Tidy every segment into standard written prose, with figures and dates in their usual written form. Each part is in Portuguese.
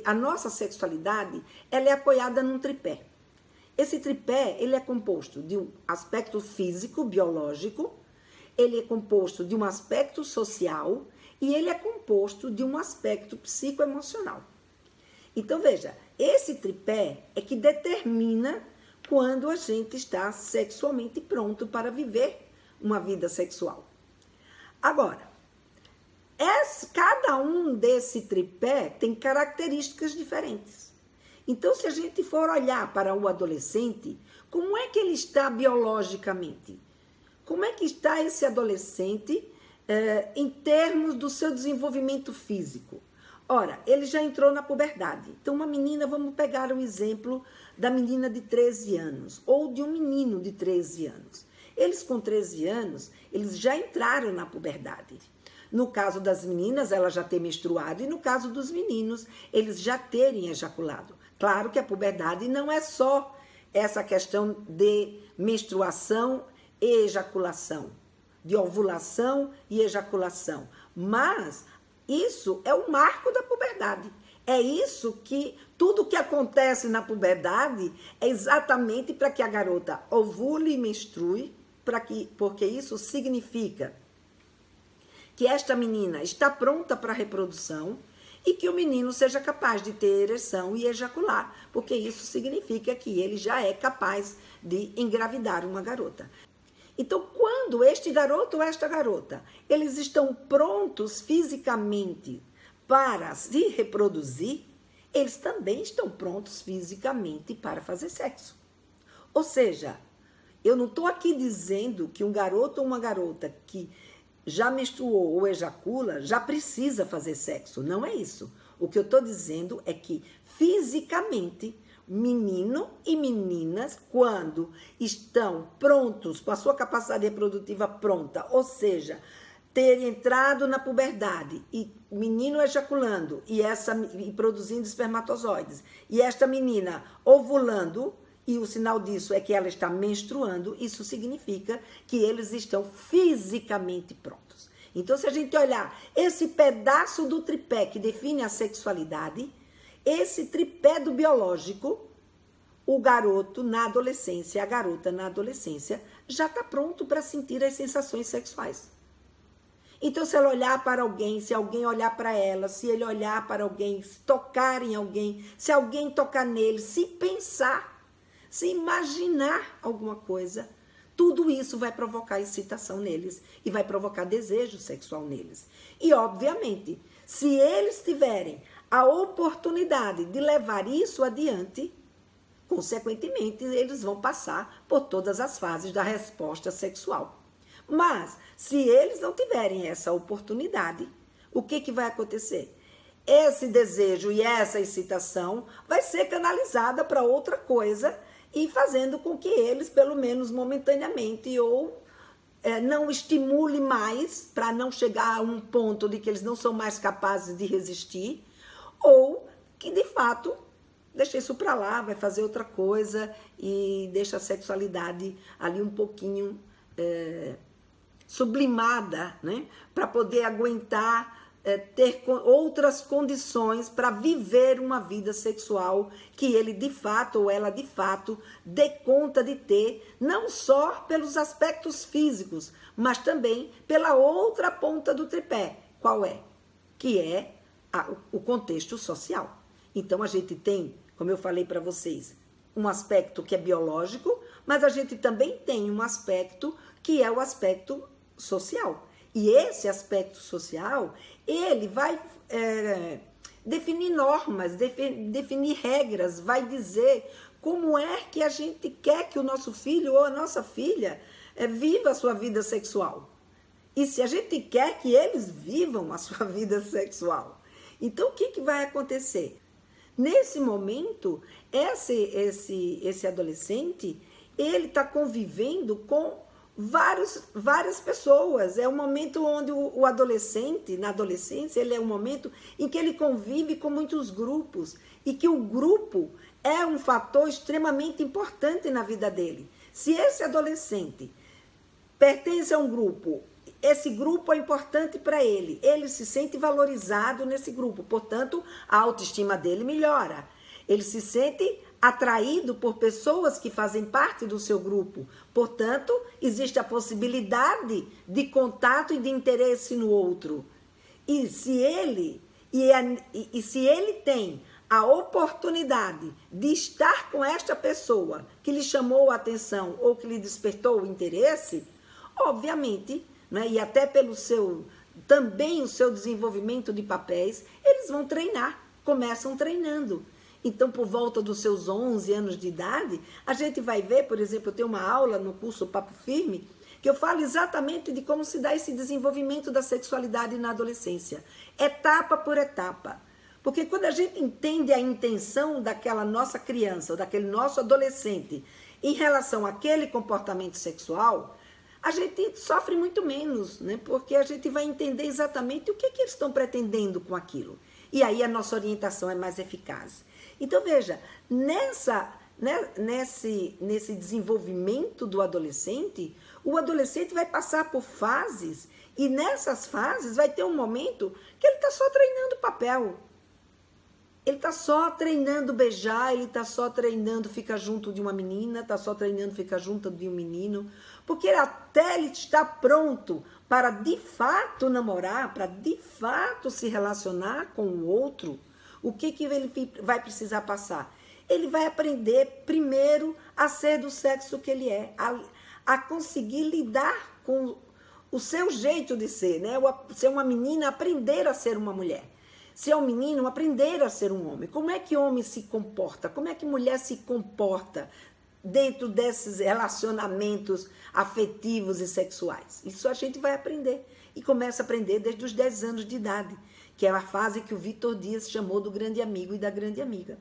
A nossa sexualidade, ela é apoiada num tripé. Esse tripé, ele é composto de um aspecto físico, biológico, ele é composto de um aspecto social e ele é composto de um aspecto psicoemocional. Então, veja, esse tripé é que determina quando a gente está sexualmente pronto para viver uma vida sexual. Agora, cada um desse tripé tem características diferentes. Então, se a gente for olhar para o adolescente, como é que ele está biologicamente? Como é que está esse adolescente em termos do seu desenvolvimento físico? Ora, ele já entrou na puberdade. Então, uma menina, vamos pegar o exemplo da menina de 13 anos ou de um menino de 13 anos. Eles com 13 anos, eles já entraram na puberdade. No caso das meninas, ela já ter menstruado e no caso dos meninos, eles já terem ejaculado. Claro que a puberdade não é só essa questão de menstruação e ejaculação, de ovulação e ejaculação, mas isso é o marco da puberdade. É isso que, tudo que acontece na puberdade é exatamente para que a garota ovule e menstrue, porque isso significa que esta menina está pronta para a reprodução e que o menino seja capaz de ter ereção e ejacular, porque isso significa que ele já é capaz de engravidar uma garota. Então, quando este garoto ou esta garota, eles estão prontos fisicamente para se reproduzir, eles também estão prontos fisicamente para fazer sexo. Ou seja, eu não estou aqui dizendo que um garoto ou uma garota que já menstruou ou ejacula já precisa fazer sexo. Não é isso. O que eu estou dizendo é que fisicamente, menino e meninas, quando estão prontos, com a sua capacidade reprodutiva pronta, ou seja, ter entrado na puberdade e menino ejaculando e produzindo espermatozoides, e esta menina ovulando, e o sinal disso é que ela está menstruando, isso significa que eles estão fisicamente prontos. Então, se a gente olhar esse pedaço do tripé que define a sexualidade, esse tripé do biológico, o garoto na adolescência, a garota na adolescência, já está pronto para sentir as sensações sexuais. Então, se ela olhar para alguém, se alguém olhar para ela, se ele olhar para alguém, se tocar em alguém, se alguém tocar nele, se pensar, se imaginar alguma coisa, tudo isso vai provocar excitação neles e vai provocar desejo sexual neles. E, obviamente, se eles tiverem a oportunidade de levar isso adiante, consequentemente, eles vão passar por todas as fases da resposta sexual. Mas, se eles não tiverem essa oportunidade, o que vai acontecer? Esse desejo e essa excitação vai ser canalizada para outra coisa e fazendo com que eles, pelo menos momentaneamente, ou não estimule mais para não chegar a um ponto de que eles não são mais capazes de resistir, ou que, de fato, deixa isso para lá, vai fazer outra coisa e deixa a sexualidade ali um pouquinho sublimada, né? Para poder aguentar, ter outras condições para viver uma vida sexual que ele de fato ou ela de fato dê conta de ter, não só pelos aspectos físicos, mas também pela outra ponta do tripé. Qual é? Que é o contexto social. Então a gente tem, como eu falei para vocês, um aspecto que é biológico, mas a gente também tem um aspecto que é o aspecto social. E esse aspecto social, ele vai definir normas, definir regras, vai dizer como é que a gente quer que o nosso filho ou a nossa filha viva a sua vida sexual. E se a gente quer que eles vivam a sua vida sexual. Então, o que vai acontecer? Nesse momento, esse adolescente, ele está convivendo com várias pessoas. É um momento onde o adolescente, na adolescência, ele é um momento em que ele convive com muitos grupos e que o grupo é um fator extremamente importante na vida dele. Se esse adolescente pertence a um grupo esse grupo é importante para ele. Ele se sente valorizado nesse grupo, portanto, a autoestima dele melhora. Ele se sente atraído por pessoas que fazem parte do seu grupo. Portanto, existe a possibilidade de contato e de interesse no outro. E se ele tem a oportunidade de estar com esta pessoa que lhe chamou a atenção ou que lhe despertou o interesse, obviamente, né, e até pelo também o seu desenvolvimento de papéis, eles vão treinar, começam treinando. Então, por volta dos seus 11 anos de idade, a gente vai ver, por exemplo, eu tenho uma aula no curso Papo Firme, que eu falo exatamente de como se dá esse desenvolvimento da sexualidade na adolescência, etapa por etapa. Porque quando a gente entende a intenção daquela nossa criança, ou daquele nosso adolescente, em relação àquele comportamento sexual, a gente sofre muito menos, né? Porque a gente vai entender exatamente o que eles estão pretendendo com aquilo. E aí a nossa orientação é mais eficaz. Então, veja, nesse desenvolvimento do adolescente, o adolescente vai passar por fases e nessas fases vai ter um momento que ele está só treinando papel. Ele está só treinando beijar, ele está só treinando ficar junto de uma menina, está só treinando ficar junto de um menino, porque até ele está pronto para de fato namorar, para de fato se relacionar com o outro, o que ele vai precisar passar? Ele vai aprender primeiro a ser do sexo que ele é, a conseguir lidar com o seu jeito de ser, né? Ser uma menina, aprender a ser uma mulher. Se é um menino, aprender a ser um homem. Como é que homem se comporta? Como é que mulher se comporta dentro desses relacionamentos afetivos e sexuais? Isso a gente vai aprender. E começa a aprender desde os 10 anos de idade, que é a fase que o Vitor Dias chamou do grande amigo e da grande amiga.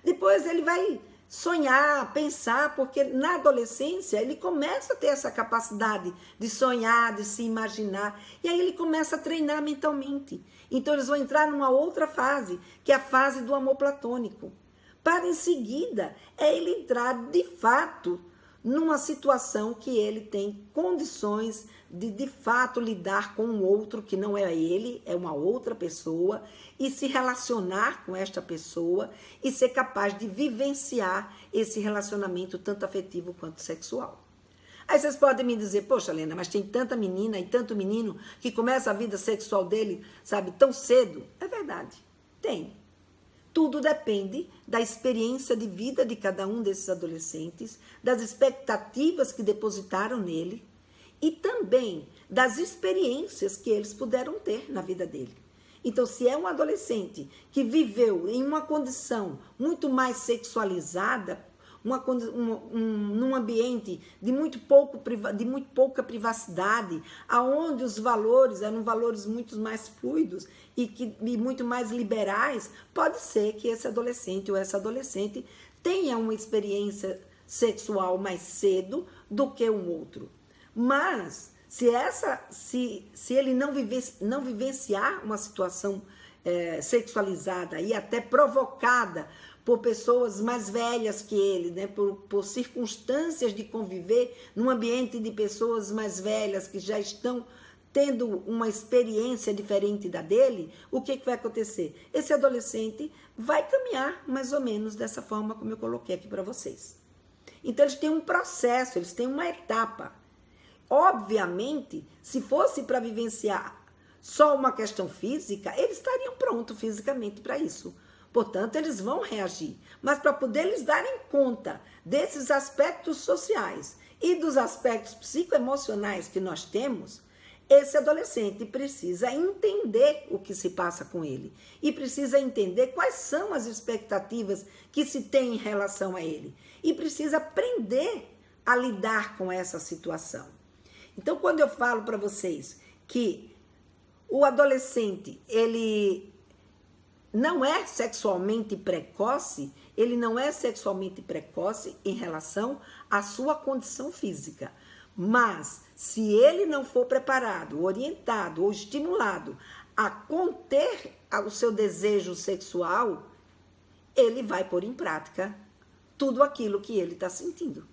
Depois ele vai sonhar, pensar, porque na adolescência ele começa a ter essa capacidade de sonhar, de se imaginar, e aí ele começa a treinar mentalmente. Então eles vão entrar numa outra fase, que é a fase do amor platônico. Para em seguida, ele entrar de fato numa situação que ele tem condições de fato lidar com um outro que não é ele, é uma outra pessoa, e se relacionar com esta pessoa e ser capaz de vivenciar esse relacionamento tanto afetivo quanto sexual. Aí vocês podem me dizer, poxa, Helena, mas tem tanta menina e tanto menino que começa a vida sexual dele, sabe, tão cedo. É verdade, tem. Tudo depende da experiência de vida de cada um desses adolescentes, das expectativas que depositaram nele e também das experiências que eles puderam ter na vida dele. Então, se é um adolescente que viveu em uma condição muito mais sexualizada, num ambiente de muito pouca privacidade, aonde os valores eram valores muito mais fluidos e muito mais liberais, pode ser que esse adolescente ou essa adolescente tenha uma experiência sexual mais cedo do que um outro. Mas se ele não vivenciar uma situação sexualizada e até provocada por pessoas mais velhas que ele, né? por circunstâncias de conviver num ambiente de pessoas mais velhas que já estão tendo uma experiência diferente da dele, o que vai acontecer? Esse adolescente vai caminhar mais ou menos dessa forma como eu coloquei aqui para vocês. Então, eles têm um processo, eles têm uma etapa. Obviamente, se fosse para vivenciar só uma questão física, eles estariam prontos fisicamente para isso. Portanto, eles vão reagir. Mas para poder eles darem conta desses aspectos sociais e dos aspectos psicoemocionais que nós temos, esse adolescente precisa entender o que se passa com ele e precisa entender quais são as expectativas que se tem em relação a ele e precisa aprender a lidar com essa situação. Então, quando eu falo para vocês que o adolescente, ele não é sexualmente precoce, ele não é sexualmente precoce em relação à sua condição física. Mas, se ele não for preparado, orientado ou estimulado a conter o seu desejo sexual, ele vai pôr em prática tudo aquilo que ele está sentindo.